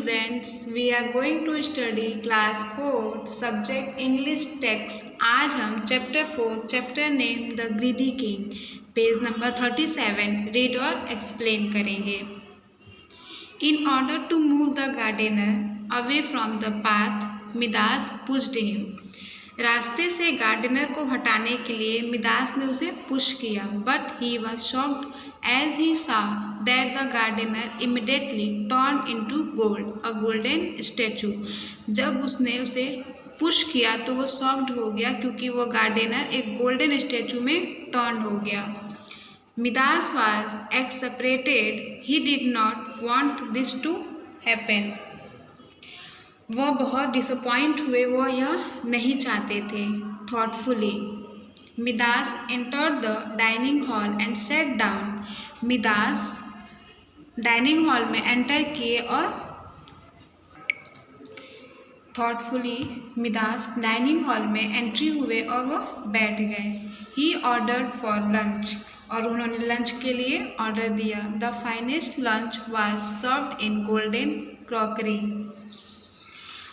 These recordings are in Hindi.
Students, we are going to study class 4 subject English text. आज हम chapter 4 chapter name the greedy king page number 37 read और एक्सप्लेन करेंगे। In order to move the gardener away from the path Midas pushed him. रास्ते से गार्डनर को हटाने के लिए मिदास ने उसे पुश किया, but he was shocked as he saw that the gardener immediately turn into gold a golden statue. जब उसने उसे पुश किया तो वो शॉक्ड हो गया क्योंकि वो गार्डनर एक गोल्डन स्टैचू में टर्न हो गया। Midas was exasperated, he did not want this to happen. वह बहुत डिसअपॉइंट हुए, वह यह नहीं चाहते थे। Thoughtfully Midas entered the dining hall and sat down. Midas dining hall में एंटर किए और थॉटफुली मिदास डाइनिंग हॉल में एंट्री हुए और वह बैठ गए। ही ऑर्डर्ड फॉर लंच, और उन्होंने लंच के लिए ऑर्डर दिया। The finest lunch was served in golden crockery.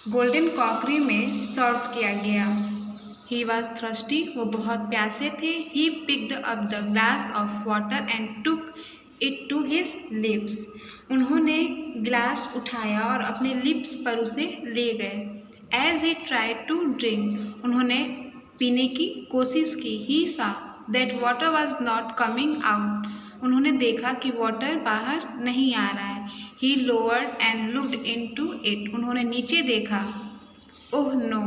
Golden crockery में सर्व किया गया। ही वॉज थ्रस्टी, वो बहुत प्यासे थे। He picked up the glass of water and took it to his lips. उन्होंने गिलास उठाया और अपने लिप्स पर उसे ले गए। As he tried to drink, उन्होंने पीने की कोशिश की। He saw that water was not coming out, उन्होंने देखा कि वाटर बाहर नहीं आ रहा है। He lowered and looked into it, उन्होंने नीचे देखा। Oh no,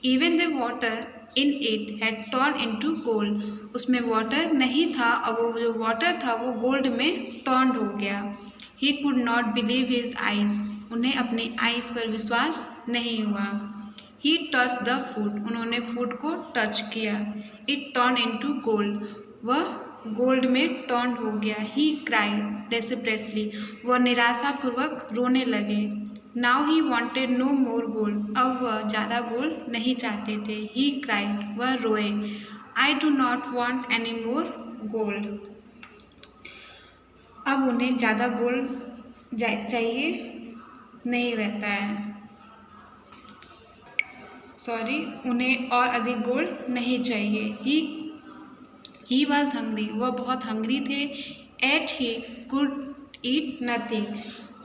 even the water in it had turn into gold, उसमें वाटर नहीं था और वो जो वाटर था वो गोल्ड में टर्न हो गया। He could not believe his eyes, उन्हें अपने आइज पर विश्वास नहीं हुआ। ही टच द फूड, उन्होंने फूड को टच किया। इट टर्न इनटू गोल्ड, वह गोल्ड में टर्न हो गया। ही क्राइड डेस्परेटली, वह निराशापूर्वक रोने लगे। Now he wanted no more gold, अब वह ज़्यादा गोल्ड नहीं चाहते थे। ही क्राइड, वह रोए। I do not want any more gold, अब उन्हें ज़्यादा गोल्ड चाहिए नहीं रहता है। उन्हें और अधिक गोल्ड नहीं चाहिए। ही वॉज हंग्री, वह बहुत हंग्री थे। Yet he could eat nothing,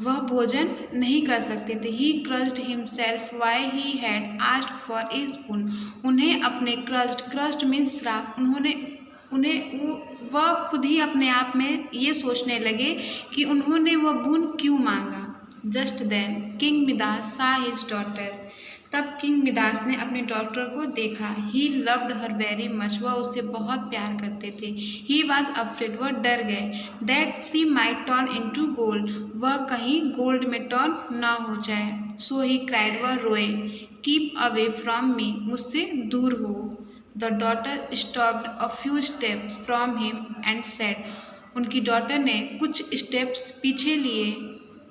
वह भोजन नहीं कर सकते थे। He cursed himself why he had asked for a spoon, उन्हें अपने क्रस्ट मीन्स श्राप, वह खुद ही अपने आप में ये सोचने लगे कि उन्होंने वह बून क्यों मांगा। Just then King Midas saw his daughter, तब किंग मिदास ने अपने डॉटर को देखा। He loved her very much, वह उससे बहुत प्यार करते थे। ही वॉज अफ्रेड, वह डर गए। That she might turn into gold, वह कहीं गोल्ड में टर्न ना हो जाए। सो ही क्राइड, वह रोए। कीप अवे फ्रॉम मी, मुझसे दूर हो। The daughter stopped a few steps from him and said, उनकी डॉटर ने कुछ स्टेप्स पीछे लिए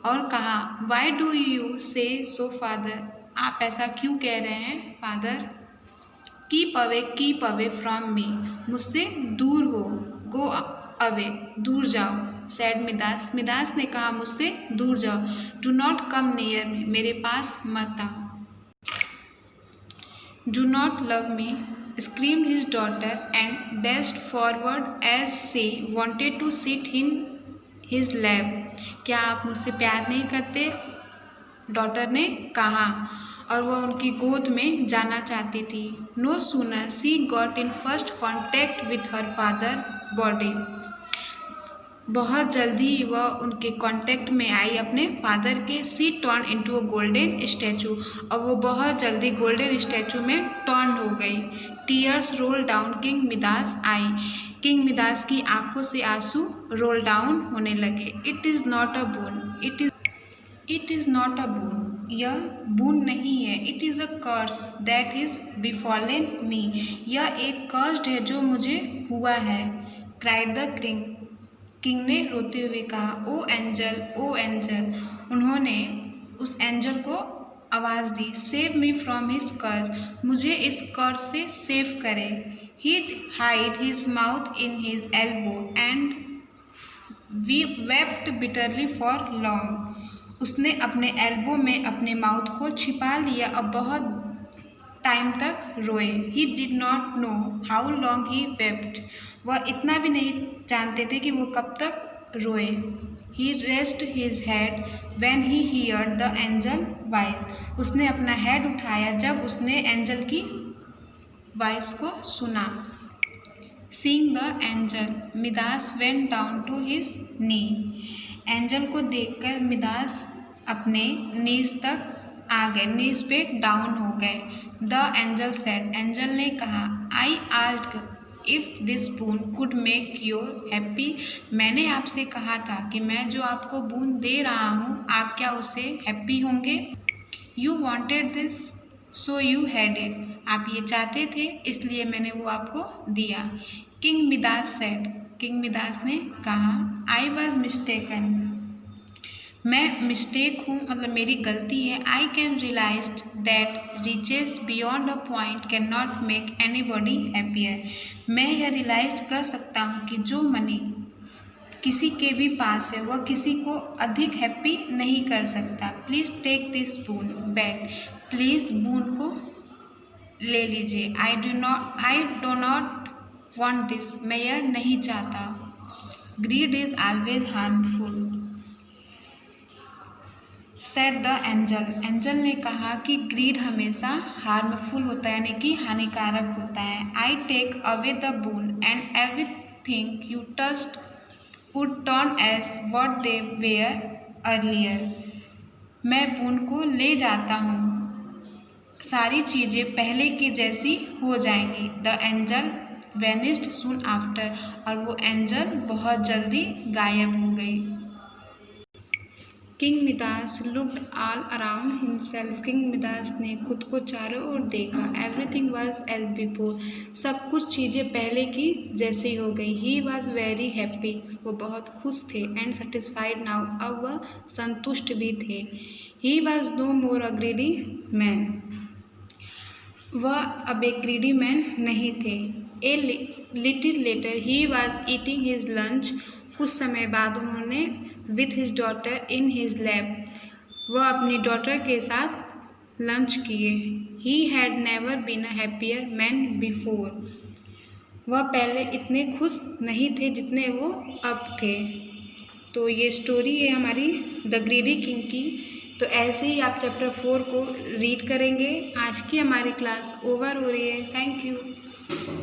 और कहा, वाई डू यू से सो फादर, आप ऐसा क्यों कह रहे हैं father. Keep away from me, मुझसे दूर हो। गो अवे, दूर जाओ। सैड मिदास, मिदास ने कहा, मुझसे दूर जाओ। Do not come near me, मेरे पास मत आओ। Do not love me, screamed his daughter and dashed forward as she wanted to sit in his lap. क्या आप मुझसे प्यार नहीं करते, डॉटर ने कहा, और वह उनकी गोद में जाना चाहती थी। No sooner she got in first contact with her father body, बहुत जल्दी वह उनके कांटेक्ट में आई अपने फादर के। She turn into a golden statue, और वो बहुत जल्दी गोल्डन स्टैचू में टर्न हो गई। Tears roll down king Midas eye, king Midas की आंखों से आंसू रोल डाउन होने लगे। It is not a boon, it is not a boon, यह बून नहीं है। It is a curse that is befallen me, यह एक कर्स्ड है जो मुझे हुआ है। क्राइड द किंग, किंग ने रोते हुए कहा, ओ एंजल, उन्होंने उस एंजल को आवाज़ दी। सेव मी फ्रॉम हिज कर्स, मुझे इस कर्स से सेव करे। He'd hide his mouth in his elbow and wept bitterly for long. उसने अपने एल्बो में अपने माउथ को छिपा लिया और बहुत टाइम तक रोए। ही did not know how long he wept. वह इतना भी नहीं जानते थे कि वो कब तक रोए। He rest his head when he heard the angel voice. उसने अपना हेड उठाया जब उसने एंजल की वॉइस को सुना। Seeing the angel Midas went down to his knee. Angel को देखकर मिदास अपने नीज तक आ गए, नीज पे डाउन हो गए। द एंजल सेड, एंजल ने कहा, I asked if this boon could make you happy. मैंने आपसे कहा था कि मैं जो आपको बून दे रहा हूँ आप क्या उससे हैप्पी होंगे। You wanted this so you had it. आप ये चाहते थे इसलिए मैंने वो आपको दिया। King Midas said, King Midas ने कहा, आई वॉज मिस्टेकन। मैं मिस्टेक हूँ, मतलब मेरी गलती है। I can realise that riches beyond a point can not make anybody happier. मैं यह रियलाइज कर सकता हूँ कि जो मनी किसी के भी पास है वह किसी को अधिक हैप्पी नहीं कर सकता। Please take this boon back. Please boon को ले लीजिए। I do not want this. मैं यह नहीं चाहता। Greed is always harmful said the angel. Angel ने कहा कि ग्रीड हमेशा हार्मफुल होता है, यानी कि हानिकारक होता है। I take away the boon and everything you touched would turn as what they were earlier. मैं बून को ले जाता हूँ, सारी चीज़ें पहले की जैसी हो जाएंगी। The angel vanished soon after. और वो एंजल बहुत जल्दी गायब हो गई। King Midas looked all around himself. King Midas ने खुद को चारों ओर देखा। Everything was as before. सब कुछ चीज़ें पहले की जैसी हो गई। He was very happy. वो बहुत खुश थे। And satisfied now. अब वह संतुष्ट भी थे। He was no more a greedy man. वह अब एक ग्रीडी मैन नहीं थे। A little later he was eating his lunch. कुछ समय बाद उन्होंने with his daughter in his lap. वह अपनी डॉटर के साथ लंच किए। He had never been a happier man before. वह पहले इतने खुश नहीं थे जितने वो अब थे। तो ये स्टोरी है हमारी द ग्रीडी किंग की। तो ऐसे ही आप चैप्टर 4 को रीड करेंगे। आज की हमारी क्लास ओवर हो रही है। Thank you.